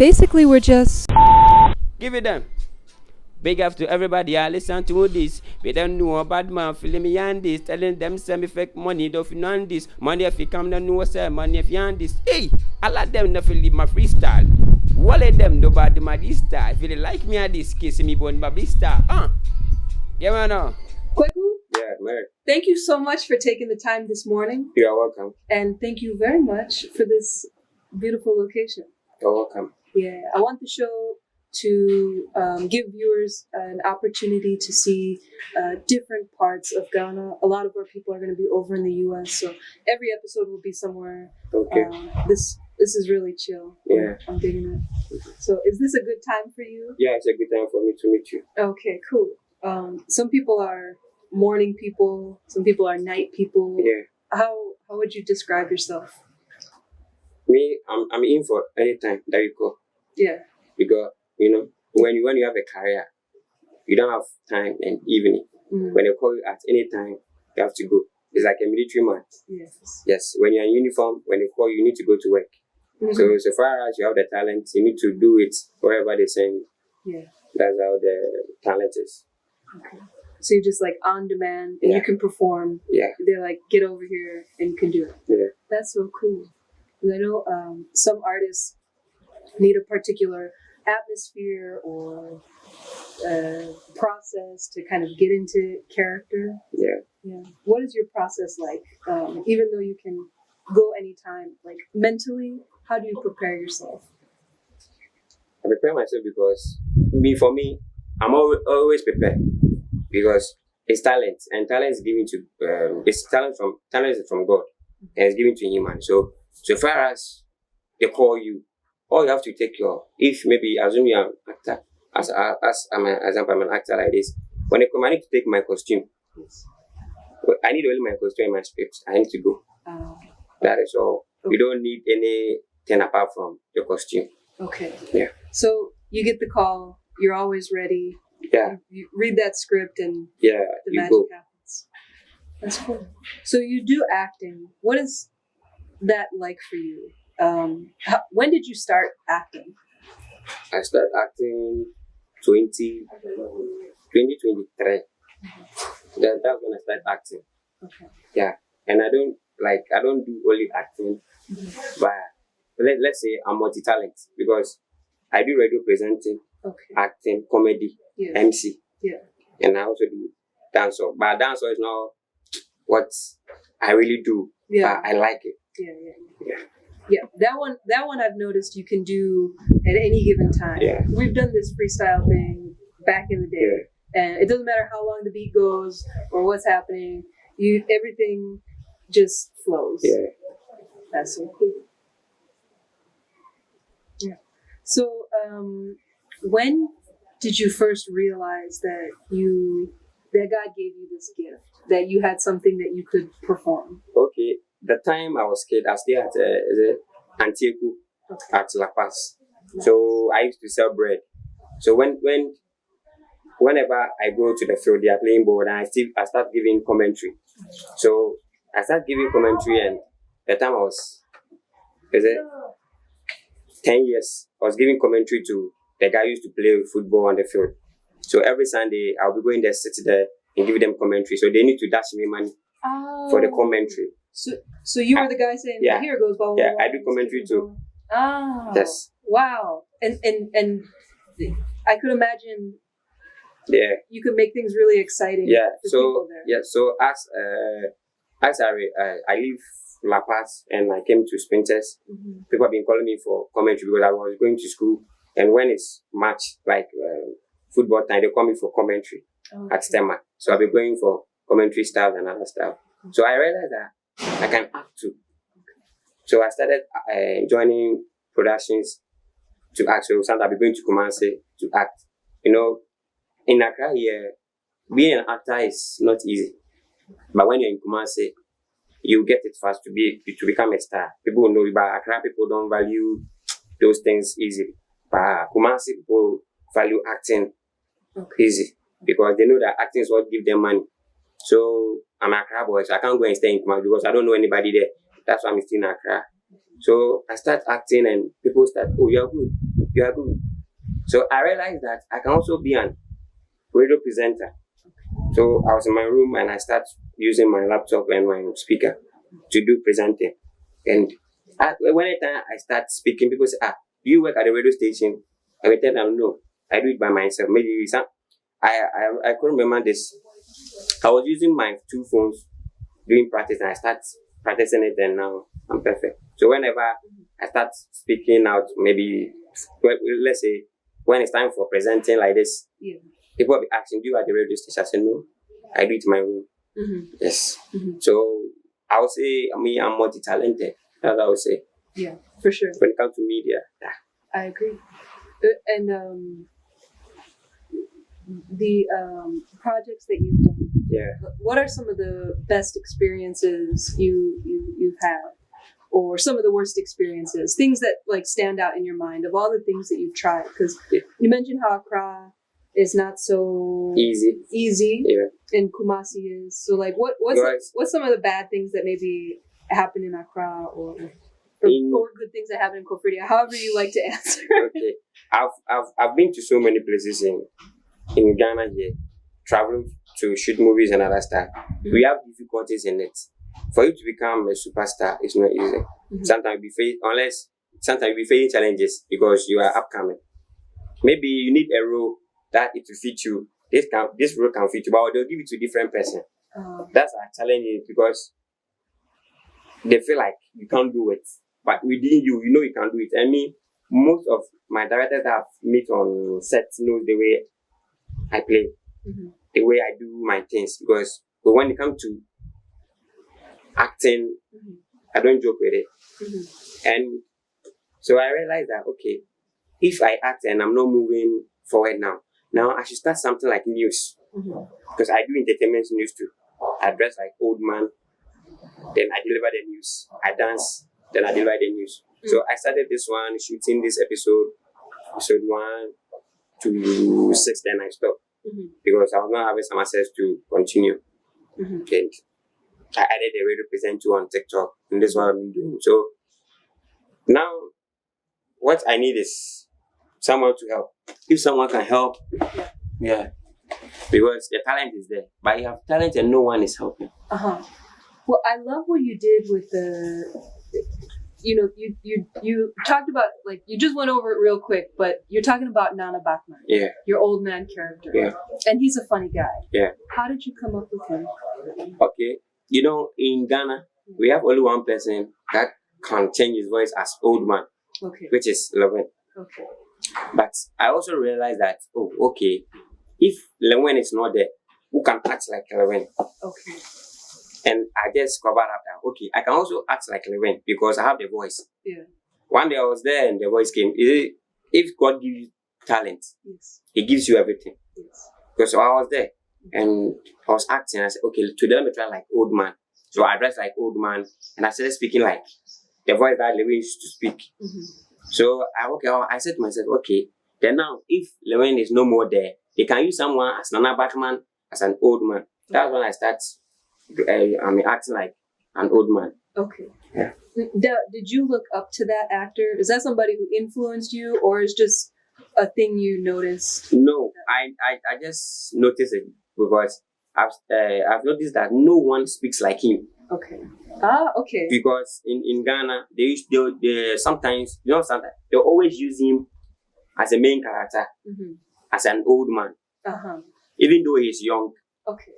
basically we're just... Give it them. Big up to everybody, I listen to this. We don't know about man feeling me and this. Telling them send me fake money, don't you know this. Money if you come, don't know what's money if you and this. Hey, I let them not leave my freestyle. Wallet them no bad my this style. If you like me at this case, me born my style. Yeah, man. Kweku? Yeah, man. Thank you so much for taking the time this morning. You are welcome. And thank you very much for this beautiful location. You're welcome. Yeah, I want the show to give viewers an opportunity to see different parts of Ghana. A lot of our people are going to be over in the U.S., so every episode will be somewhere. Okay. This is really chill. Yeah. I'm digging it. So is this a good time for you? Yeah, it's a good time for me to meet you. Okay, cool. Some people are morning people. Some people are night people. Yeah. How would you describe yourself? Me, I'm in for any time that you call. Yeah. Because when you have a career, you don't have time and evening. Mm. When they call you at any time, you have to go. It's like a military man. Yes. Yes. When you're in uniform, when they call you, you need to go to work. Mm-hmm. So far as you have the talent, you need to do it wherever they send you. Yeah. That's how the talent is. Okay. So you're just like on demand and you can perform. Yeah. They're like, get over here and you can do it. Yeah. That's so cool. I know some artists need a particular atmosphere or process to kind of get into character. Yeah. Yeah. What is your process like? Even though you can go anytime, like mentally, how do you prepare yourself? I prepare myself because for me, I'm always prepared because it's talent and talent is given to talent is from God and it's given to human. So far as they call you, all you have to take if maybe assume you're an actor, as I'm an actor like this, when they come, I need to take my costume. Yes. I need only my costume and my script. I need to go. That is all. Okay. You don't need anything apart from your costume. Okay. Yeah. So you get the call, you're always ready. Yeah. You read that script and the magic go. happens. That's cool. So you do acting. What is that like for you? When did you start acting? I started acting 2023. That's when I started acting. Okay. Yeah. And I don't do only acting, but let's say I'm multi-talent because I do radio presenting, acting, comedy, MC. Yeah. And I also do dancehall. But dancehall is not what I really do. Yeah. But I like it. Yeah, that one I've noticed you can do at any given time. Yeah. We've done this freestyle thing back in the day, and it doesn't matter how long the beat goes or what's happening. Everything just flows. Yeah, that's so cool. Yeah. So, when did you first realize that God gave you this gift, that you had something that you could perform? Okay. The time I was kid, I stayed at Antieku at La Paz. Nice. So I used to sell bread. So whenever I go to the field, they are playing ball, and I start giving commentary. So I start giving commentary, and the time I was 10 years, I was giving commentary to the guy who used to play football on the field. So every Sunday, I'll be going there, sit there, and give them commentary. So they need to dash me money for the commentary. So you were the guy saying, here goes blah, blah, yeah, blah, I do commentary too. Yes. Wow. And I could imagine you could make things really exciting for people there. Yeah, so as I leave La Paz and I came to Sprinters, people have been calling me for commentary because I was going to school, and when it's match, like football time, they call me for commentary at STEMA. So I've been going for commentary stuff and other stuff. So I realized that I can act too. So I started joining productions to act. So sometimes I'll be going to Kumasi to act. In Accra here, being an actor is not easy. But when you're in Kumasi, you get it fast to become a star. People know you, but Accra people don't value those things easily. But Kumasi people value acting easy because they know that acting is what gives them money. So I'm Accra boy, so I can't go and stay in Kumasi because I don't know anybody there. That's why I'm still in Accra. So I start acting and people start, oh, you're good. You are good. So I realized that I can also be an radio presenter. So I was in my room and I started using my laptop and my speaker to do presenting. And when I start speaking, people say, do you work at the radio station? I will tell them, no, I do it by myself. Maybe I couldn't remember this. I was using my two phones doing practice and I start practicing it and now I'm perfect. So whenever I start speaking out, maybe, let's say, when it's time for presenting like this, people will be asking, do you at the radio station? I say, no, I do it in my room. Yes. So I would say, I'm multi-talented. That's what I would say. Yeah, for sure. When it comes to media. I agree. And the projects that you've done, what are some of the best experiences you've had? Or some of the worst experiences? Things that like stand out in your mind of all the things that you've tried? Because you mentioned how Accra is not so easy, and Kumasi is. So like, what's some of the bad things that maybe happen in Accra, or good things that happen in Koforidua? However you like to answer. Okay, I've been to so many places in Ghana here, traveling to shoot movies and other stuff. We have difficulties in it. For you to become a superstar, it's not easy. Sometimes you be facing challenges because you are upcoming. Maybe you need a role that it will fit you. This role can fit you, but they'll give it to a different person. That's a challenge because they feel like you can't do it. But within you, you know you can do it. I mean, most of my directors that I've met on set knows the way I play, the way I do my things. But when it comes to acting, I don't joke with it. And so I realized that, okay, if I act and I'm not moving forward now I should start something like news. Because I do entertainment news too. I dress like old man, then I deliver the news. I dance, then I deliver the news. So I started this one, shooting this episode 1 to 6, then I stopped. Because I was not having some access to continue. And I added a radio presenter on TikTok, and this is what I've been doing. So now, what I need is someone to help. If someone can help, because the talent is there, but you have talent and no one is helping. Well, I love what you did with you talked about, like, you just went over it real quick, but you're talking about Nana Backman, your old man character, and he's a funny guy. How did you come up with him? Okay. In Ghana, we have only one person that can change his voice as old man, which is Lewin. But I also realized that, if Lewin is not there, who can act like Lewin? And I just covered up that, I can also act like Lewin because I have the voice. One day I was there and the voice came. If God gives you talent, He gives you everything. Because I was there. And I was acting. I said, today let me try like old man. So I dressed like old man, and I started speaking like the voice that Lewin used to speak. So I said to myself, then now if Lewin is no more there, they can use someone as Nana Backman as an old man. That's when I start acting like an old man. Did you look up to that actor? Is that somebody who influenced you, or is just a thing you noticed? No, I just noticed it because I've noticed that no one speaks like him. Because in Ghana, they sometimes they always use him as a main character, as an old man, even though he's young.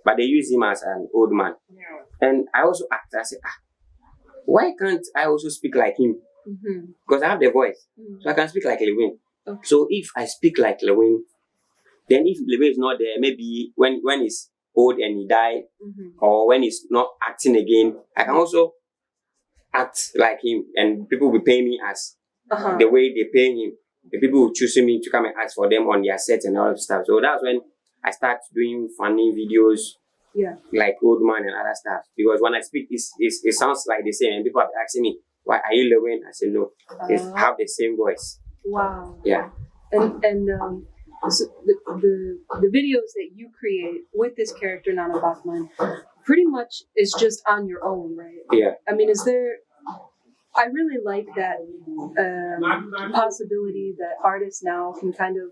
But they use him as an old man. And I also asked, I said, why can't I also speak like him? Because I have the voice, so I can speak like Lewin. So if I speak like Lewin, then if Lewin is not there, maybe when he's old and he died, or when he's not acting again, I can also act like him, and people will pay me as the way they pay him. The people will choose me to come and act for them on their sets and all that stuff. So that's when I start doing funny videos, like old man and other stuff. Because when I speak, it sounds like the same, and people are asking me, "Why are you Lewin?" I say, "No, it's have the same voice." Wow. Yeah. And so the videos that you create with this character Nana Backman pretty much is just on your own, right? Yeah. I mean, is there I really like that possibility that artists now can kind of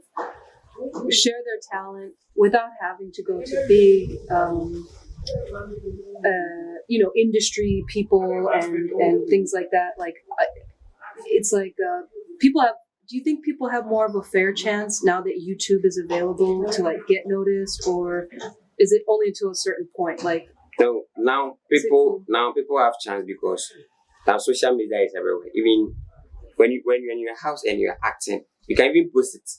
share their talent without having to go to big, industry people and things like that. Like, it's like people have. Do you think people have more of a fair chance now that YouTube is available to like get noticed, or is it only to a certain point? Like, No, now people have chance because now social media is everywhere. Even when you're in your house and you're acting, you can even post it.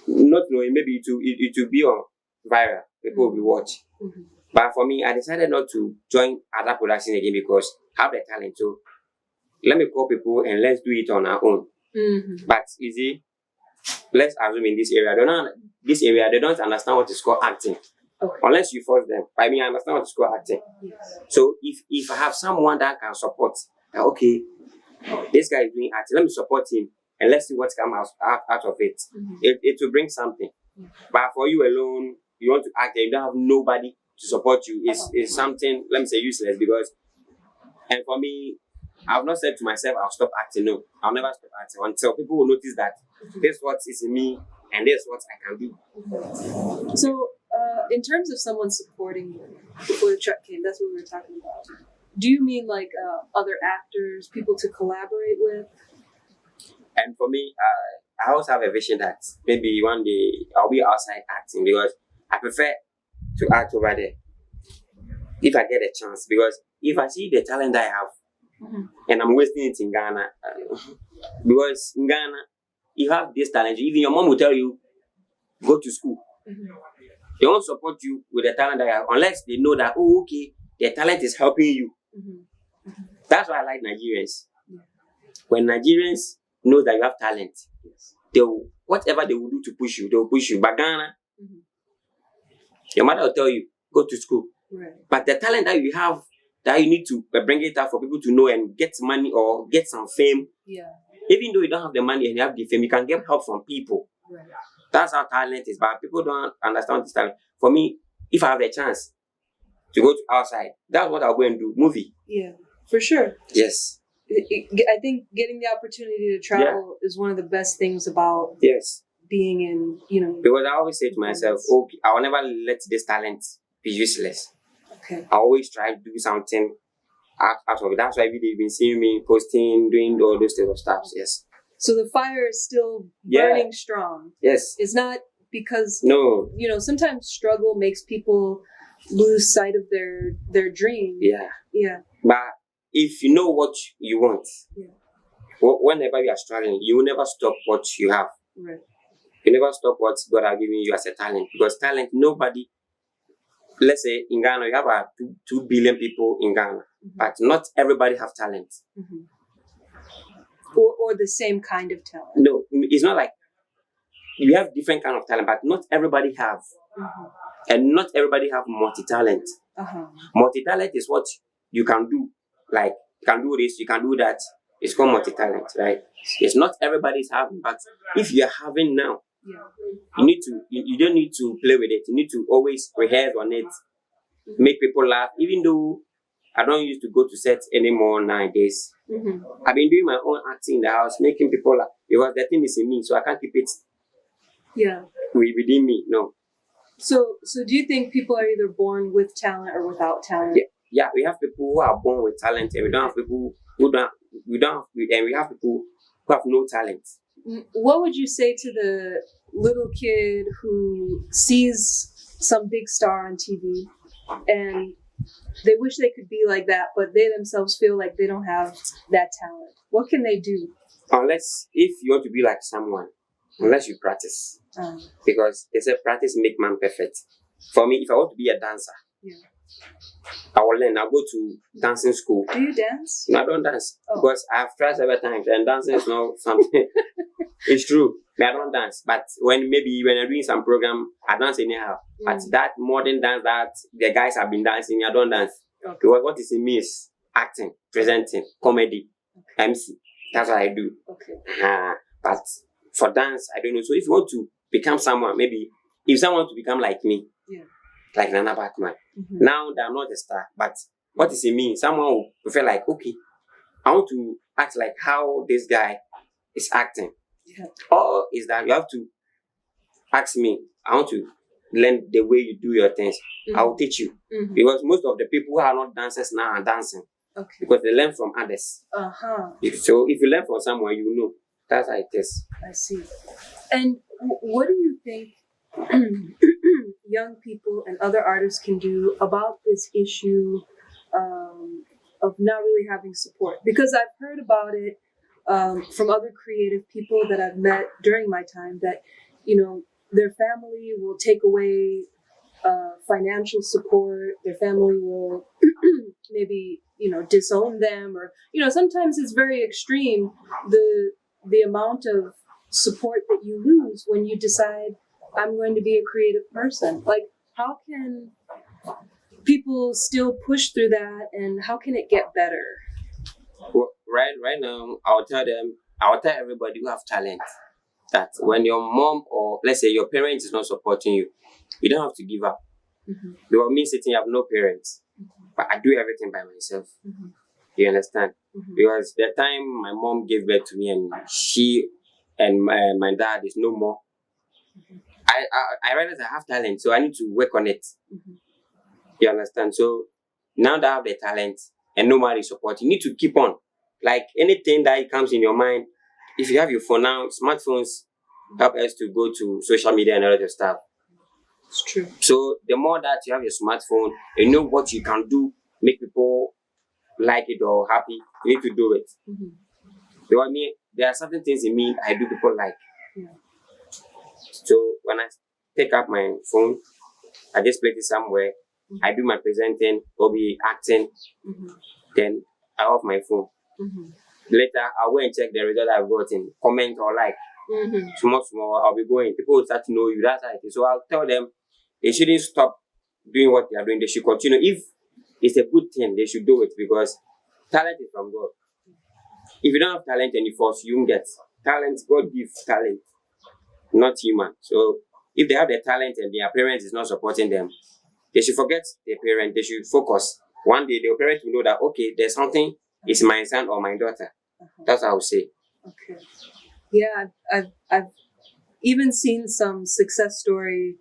Not knowing, maybe it will be on viral. People will be watching. Mm-hmm. But for me, I decided not to join other production again because I have the talent. So let me call people and let's do it on our own. Mm-hmm. But you see, let's assume in this area, they don't understand what is called acting. Okay. Unless you force them. I mean, I understand what is called acting. Yes. So if I have someone that can support, okay, this guy is doing acting, let me support him and let's see what comes out of it. Mm-hmm. It will bring something. Mm-hmm. But for you alone, you want to act and you don't have nobody to support you, it's something, let me say, useless. Because, and for me, I've not said to myself, I'll stop acting. No, I'll never stop acting until people will notice that this is what is in me and this is what I can do. Mm-hmm. So, in terms of someone supporting you before the track came, that's what we were talking about. Do you mean like other actors, people to collaborate with? And for me, I also have a vision that maybe one day I'll be outside acting because I prefer to act over there if I get a chance. Because if I see the talent I have, Mm-hmm. and I'm wasting it in Ghana, because in Ghana, you have this talent. Even your mom will tell you, go to school. Mm-hmm. They won't support you with the talent that you have unless they know that, oh, okay, their talent is helping you. Mm-hmm. Mm-hmm. That's why I like Nigerians. Yeah. When Nigerians know that you have talent, Yes. whatever they will do to push you, they will push you. But Ghana, Mm-hmm. your mother will tell you, go to school. Right. But the talent that you have, that you need to bring it out for people to know and get money or get some fame. Yeah. Even though you don't have the money and you have the fame, you can get help from people. Right. That's how talent is. But people don't understand this talent. For me, if I have the chance to go to outside, that's what I'll go and do. Movie. Yeah, for sure. Yes. I think getting the opportunity to travel is one of the best things about being in, Because I always say to myself, okay, I will never let this talent be useless. Okay. I always try to do something out of it. That's why they've been seeing me posting, doing all those type of stuff. Yes. So the fire is still burning strong. Yes. It's not because sometimes struggle makes people lose sight of their dream. Yeah. Yeah. But if you know what you want, whenever you are struggling, you will never stop what you have. Right. You never stop what God has given you as a talent. Because talent, nobody. Let's say in Ghana, you have 2 billion people in Ghana, mm-hmm. but not everybody have talent. Mm-hmm. Or the same kind of talent. No, it's not like you have different kind of talent, but not everybody have. Mm-hmm. And not everybody have multi-talent. Uh-huh. Multi-talent is what you can do. Like, you can do this, you can do that. It's called multi-talent, right? It's not everybody's having, but if you're having now, you don't need to play with it. You need to always rehearse on it, make people laugh. Even though I don't used to go to sets anymore nowadays, mm-hmm. I've been doing my own acting in the house, making people laugh because the thing is in me, so I can't keep it. Within me, no. So do you think people are either born with talent or without talent? Yeah. We have people who are born with talent, and we don't have people who don't. And we have people who have no talent. What would you say to the little kid who sees some big star on TV and they wish they could be like that, but they themselves feel like they don't have that talent? What can they do? If you want to be like someone, unless you practice. Because they say practice make man perfect. For me, if I want to be a dancer, I will learn. I'll go to dancing school. Do you dance? No, I don't dance. Because I've tried several times and dancing is not something. It's true. I don't dance. But when I'm doing some program, I dance anyhow. But that modern dance that the guys have been dancing, I don't dance. Okay. Because what is in me is acting, presenting, comedy, MC. That's what I do. Okay. But for dance, I don't know. So if you want to become someone, maybe if someone wants to become like me, like Nana Backman, now that I'm not a star, but what is in me? Someone will prefer like, okay, I want to act like how this guy is acting. Yeah. Or is that you have to ask me, I want to learn the way you do your things. I will teach you. Because most of the people who are not dancers now are dancing. Okay. Because they learn from others. So if you learn from someone, you know. That's how it is. I see. And what do you think young people and other artists can do about this issue of not really having support? Because I've heard about it from other creative people that I've met during my time that, their family will take away financial support. Their family will maybe, disown them, or, sometimes it's very extreme, the amount of support that you lose when you decide I'm going to be a creative person. Like, how can people still push through that, and how can it get better? Well, right now, I'll tell everybody who have talent that when your mom or let's say your parents is not supporting you, you don't have to give up. Because me sitting, I have no parents, but I do everything by myself. You understand? Because the time my mom gave birth to me and she and my dad is no more, I realized I have talent, so I need to work on it. You understand? So now that I have the talent and nobody support, you need to keep on. Like anything that comes in your mind, if you have your phone now, smartphones help us to go to social media and all that stuff. It's true. So the more that you have your smartphone, you know what you can do, make people like it or happy, you need to do it. Because I mean, there are certain things in me I do people like. So when I take up my phone, I just place it somewhere. I do my presenting or be acting. Then I off my phone. Later, I'll go and check the result I've gotten, comment or like. Small, I'll be going. People will start to know you. That's how it is. So I'll tell them they shouldn't stop doing what they are doing. They should continue. If it's a good thing, they should do it because talent is from God. If you don't have talent and you force, you won't get talent. God gives talent, not human. So if they have the talent and their parents is not supporting them, they should forget their parent. They should focus. One day their parents will know that okay, there's something. It's my son or my daughter. That's how I would say. Okay. Yeah, I've even seen some success story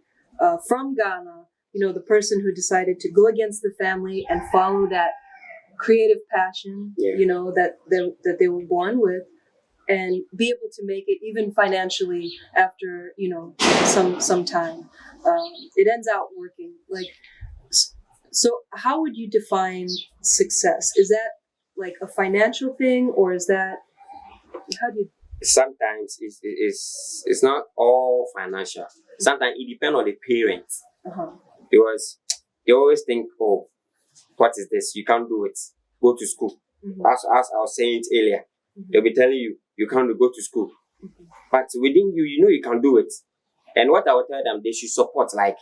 from Ghana. The person who decided to go against the family and follow that creative passion, that they were born with, and be able to make it even financially after some time. It ends out working. Like, so how would you define success? Is that like a financial thing, or is that how do you? Sometimes it's not all financial. Sometimes it depends on the parents. Because they always think, oh, what is this? You can't do it. Go to school. As I was saying it earlier, they'll be telling you, you can't go to school. But within you, you know you can do it. And what I will tell them, they should support. Like,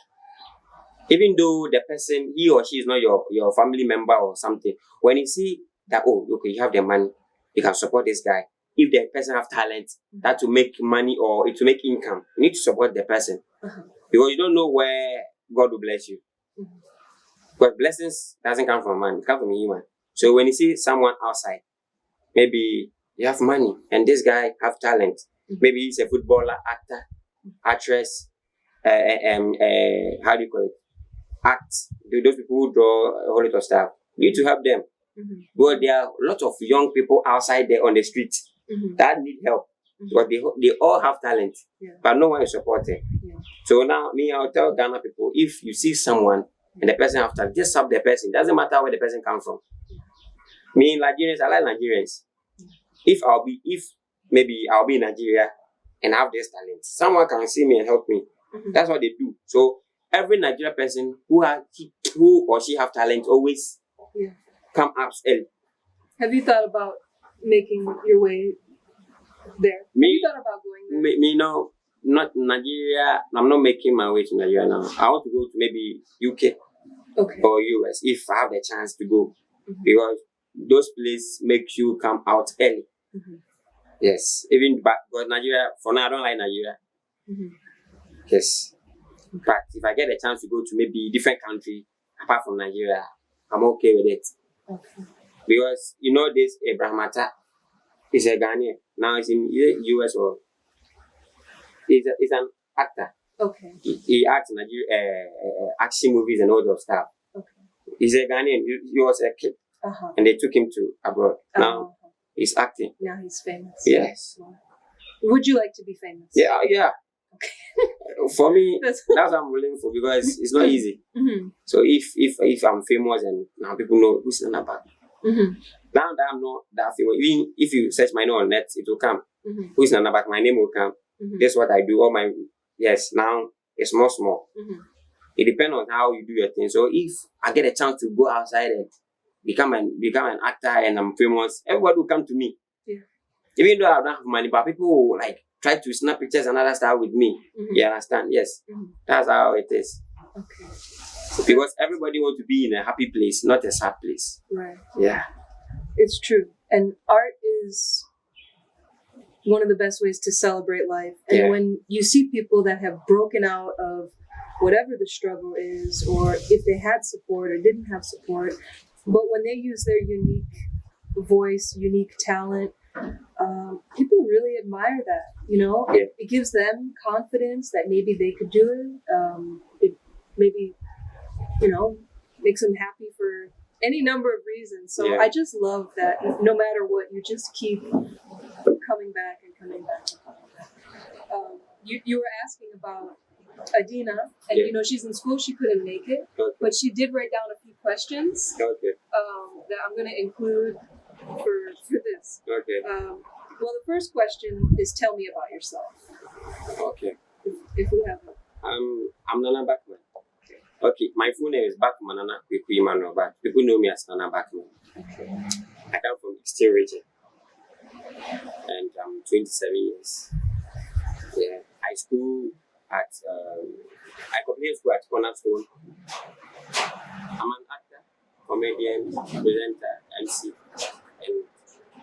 even though the person, he or she is not your family member or something, when you see that, oh, okay, you have the money, you can support this guy. If the person have talent, that to make money or to make income, you need to support the person. Because you don't know where God will bless you. But blessings doesn't come from man, it comes from a human. So when you see someone outside, maybe you have money and this guy have talent. Maybe he's a footballer, actor, actress, how do you call it? Act. Those people who draw a whole lot of stuff. You need to help them. But there are a lot of young people outside there on the street that need help. But they all have talent, but no one is supporting. So now, I'll tell Ghana people, if you see someone and the person have talent, just help the person. Doesn't matter where the person comes from. Me, Nigerians, I like Nigerians. If maybe I'll be in Nigeria and have this talent, someone can see me and help me. That's what they do. So every Nigerian person who or she have talent always come up early. Have you thought about making your way there? Have you thought about going there? Me no, not Nigeria. I'm not making my way to Nigeria now. I want to go to maybe UK or US if I have the chance to go. Because those places make you come out early. Yes. But Nigeria, for now, I don't like Nigeria. Yes. But if I get a chance to go to maybe different country apart from Nigeria, I'm okay with it. Because you know this Abraham Atta is a Ghanaian. Now he's in US or he's an actor. Okay. He acts in action movies and all that stuff. Okay. He's a Ghanaian. He was a kid. And they took him to abroad. Now he's acting. Now he's famous. Yes. Wow. Would you like to be famous? Yeah. Okay. For me, that's what I'm willing for because it's not easy. So if I'm famous and now people know who's Nana Backman. Now that I'm not that famous, even if you search my name on net, it will come. Who's Nana Backman? My name will come. That's what I do. All my now it's small. It depends on how you do your thing. So if I get a chance to go outside and become an actor and I'm famous, everybody will come to me. Yeah. Even though I don't have money, but people will like try to snap pictures and other stuff with me. You understand? Yes. That's how it is. Okay. Because everybody wants to be in a happy place, not a sad place. Right. Yeah. It's true. And art is one of the best ways to celebrate life. And when you see people that have broken out of whatever the struggle is, or if they had support or didn't have support, but when they use their unique voice, unique talent, people really admire that. You know, it gives them confidence that maybe they could do it. It maybe, makes them happy for any number of reasons. So I just love that no matter what, you just keep coming back and coming back and coming back. You were asking about Adina, and she's in school. She couldn't make it, but she did write down a few questions that I'm going to include for this. Okay. Well, the first question is, tell me about yourself. Okay. If we have it. I'm Nana Backman. Okay, my full name is Backman Nana Backman, but people know me as Nana Backman. Okay. I come from Eastern region, and I'm 27 years. Yeah, I school at I completed school at Cornerstone. I'm an actor, comedian, presenter, MC, and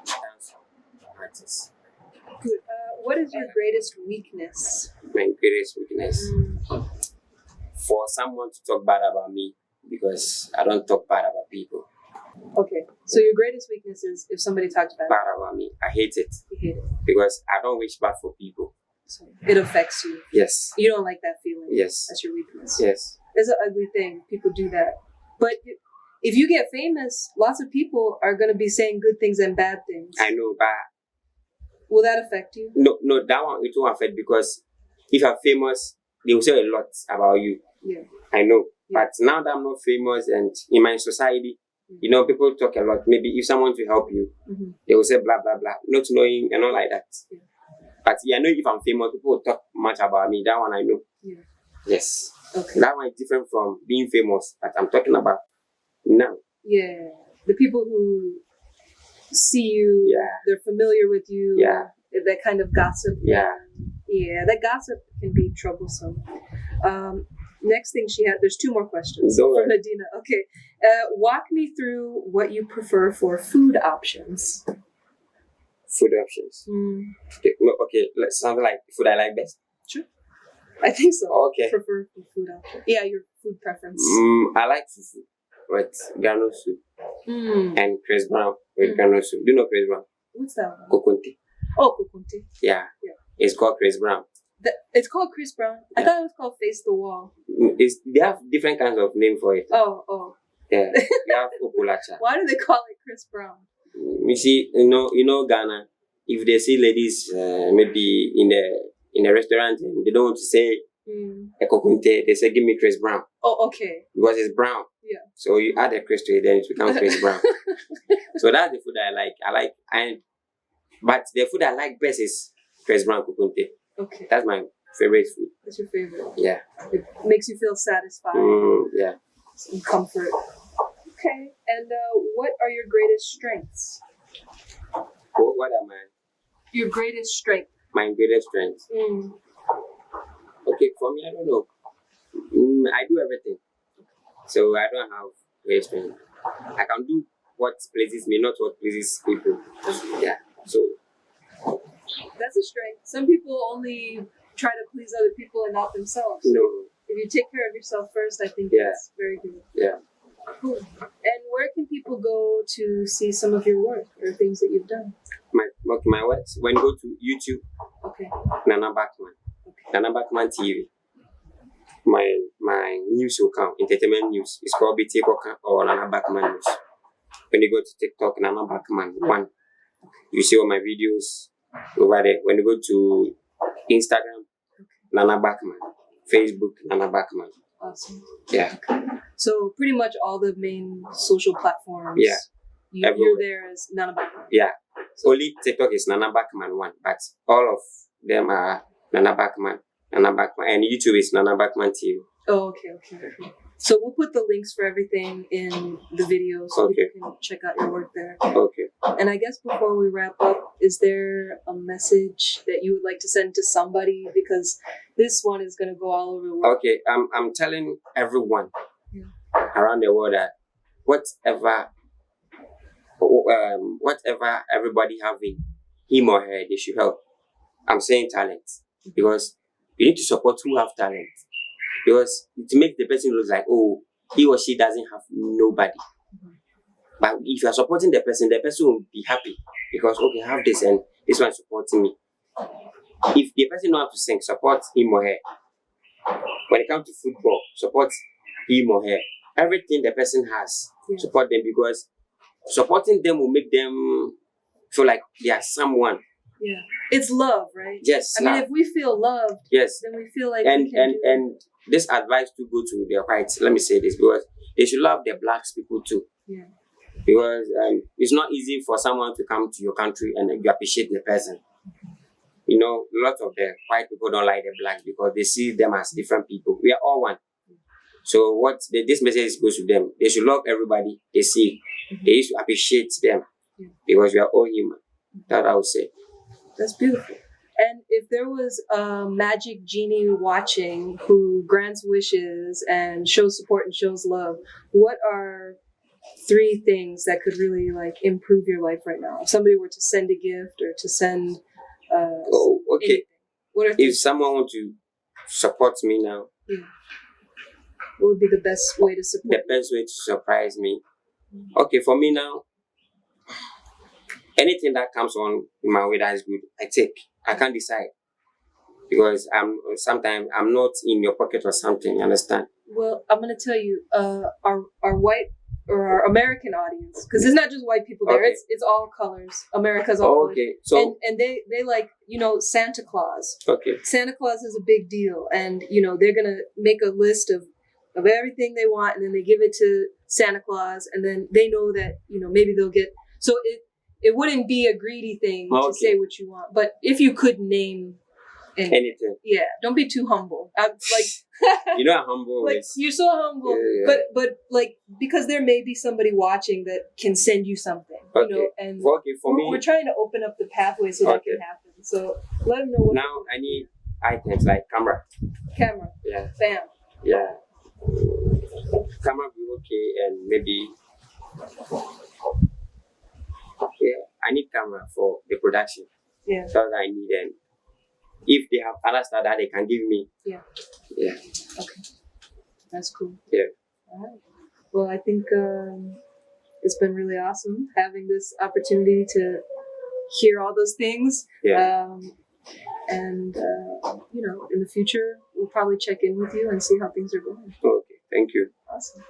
dancer artist. Good. What is your greatest weakness? My greatest weakness. For someone to talk bad about me, because I don't talk bad about people. Okay, so your greatest weakness is if somebody talks bad about me. I hate it. You hate it because I don't wish bad for people. So it affects you. Yes. You don't like that feeling. Yes. That's your weakness. Yes. It's an ugly thing. People do that, but if you get famous, lots of people are going to be saying good things and bad things. I know, but will that affect you? No, that one it won't affect because if you're famous, they will say a lot about you. Yeah. I know. Yeah. But now that I'm not famous and in my society, people talk a lot. Maybe if someone to help you, they will say blah, blah, blah. Not knowing and all like that. Yeah. But I know if I'm famous, people will talk much about me. That one I know. Yeah. Yes. Okay. That one is different from being famous. But I'm talking about now. Yeah. The people who see you, they're familiar with you. Yeah. That kind of gossip. Yeah. Yeah, that gossip can be troublesome. Next thing she had, there's two more questions from Adina. Okay. Walk me through what you prefer for food options. Food options? Okay, something like food I like best? Sure. I think so. Okay. Prefer food options. Yeah, your food preference. I like fufu with granule soup and Chris Brown with granule soup. Do you know Chris Brown? What's that one? Kokunte. Oh, Kokunte. Yeah. It's called Chris Brown. It's called Chris Brown. I thought it was called Face the Wall. They have different kinds of name for it. Oh. Yeah. They have Opulacha. Why do they call it Chris Brown? You see, Ghana, if they see ladies maybe in a restaurant and they don't want to say a Kokunte, they say, give me Chris Brown. Oh, okay. Because it's brown. Yeah. So you add a Chris to it, then it becomes Chris Brown. So that's the food I like. But the food I like best is Chris Brown Kokunte. Okay. That's my favorite food. That's your favorite? Yeah. It makes you feel satisfied. Yeah. Some comfort. Okay. And what are your greatest strengths? What am I? Your greatest strength. My greatest strength? Okay, for me, I don't know. I do everything. So I don't have great strength. I can do what pleases me, not what pleases people. Yeah. So that's a strength. Some people only try to please other people and not themselves. No. If you take care of yourself first, I think that's very good. Yeah. Cool. And where can people go to see some of your work or things that you've done? My works. When you go to YouTube, Okay. Nana Backman, Nana Backman TV. My news will come, entertainment news. It's called BT Koka or Nana Backman News. When you go to TikTok, Nana Backman 1, you see all my videos over there. When you go to Instagram, Nana Backman. Facebook, Nana Backman. Awesome. Yeah. So pretty much all the main social platforms. Yeah. You're there as Nana Backman. Yeah. So, only TikTok is Nana Backman 1, but all of them are Nana Backman, and YouTube is Nana Backman TV. Oh, okay. So we'll put the links for everything in the video so people can check out your work there. Okay. And I guess before we wrap up, is there a message that you would like to send to somebody? Because this one is going to go all over the world. Okay, I'm telling everyone around the world that whatever everybody having him or her, they should help. I'm saying talent because you need to support who have talent. Because it makes the person look like, oh, he or she doesn't have nobody. But if you are supporting the person will be happy because, okay, I have this and this one is supporting me. If the person knows how to sing, support him or her. When it comes to football, support him or her. Everything the person has, support them because supporting them will make them feel like they are someone. Yeah, it's love, right? Yes. I mean, if we feel loved, then we feel like and this advice to go to their whites. Let me say this because they should love their blacks people too. Yeah. Because it's not easy for someone to come to your country and you appreciate the person. You know, lots of the white people don't like the blacks because they see them as different people. We are all one. So this message goes to them. They should love everybody they see. They should appreciate them because we are all human. That I would say. That's beautiful. And if there was a magic genie watching who grants wishes and shows support and shows love, what are 3 things that could really improve your life right now? If somebody were to send a gift or to send okay. What are if someone wants to support me now, what would be the best way to support? The best way to surprise me. Okay, for me now, anything that comes on in my way that is good, I take. I can't decide because sometimes I'm not in your pocket or something. You understand? Well, I'm gonna tell you, our white or our American audience, because it's not just white people there. It's all colors. America's all colors. Okay, so and they like Santa Claus. Okay. Santa Claus is a big deal, and they're gonna make a list of everything they want, and then they give it to Santa Claus, and then they know that maybe they'll get. So it wouldn't be a greedy thing to say what you want, but if you could name anything, don't be too humble. I'm like, I'm humble. You're so humble, but because there may be somebody watching that can send you something, and for me, we're trying to open up the pathway so that can happen. So let them know what. Now I need items like camera. Yeah. Bam. Yeah. Camera will be okay, and maybe. I need camera for the production. Yeah. That's what I need. And if they have other stuff that they can give me. Yeah. Okay. That's cool. Yeah. All right. Well, I think it's been really awesome having this opportunity to hear all those things. Yeah. And in the future, we'll probably check in with you and see how things are going. Okay. Thank you. Awesome.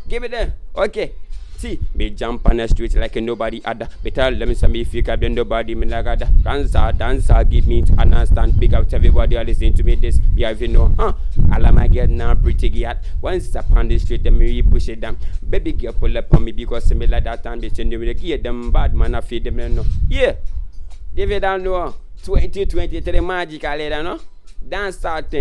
Give it there. Okay. See, me jump on the street like nobody other. Better let me some if you can nobody me like other. Dancer, give me to understand. Big out everybody are listening to me this. Yeah, if you know, all of my girl now pretty girl. Once up on the street, them me push it down. Baby girl pull up on me because me like that and they send me give them bad man I feed them no. Yeah, David don't know 2023 magical later no. Dancer thing.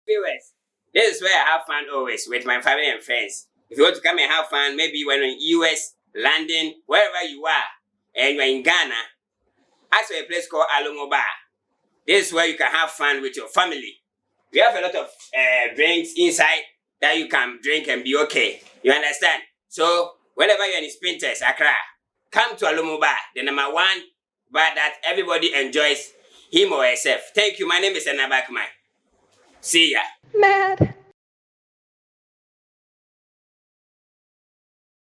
Viewers, this is where I have fun always with my family and friends. If you want to come and have fun, maybe when you're in US, London, wherever you are, and you're in Ghana, ask for a place called Alomo Bar. This is where you can have fun with your family. We have a lot of drinks inside that you can drink and be okay. You understand? So, whenever you're in Sprinters, Accra, come to Alomo Bar, the #1 bar that everybody enjoys, him or herself. Thank you. My name is Nana Backman. See ya. MAAD.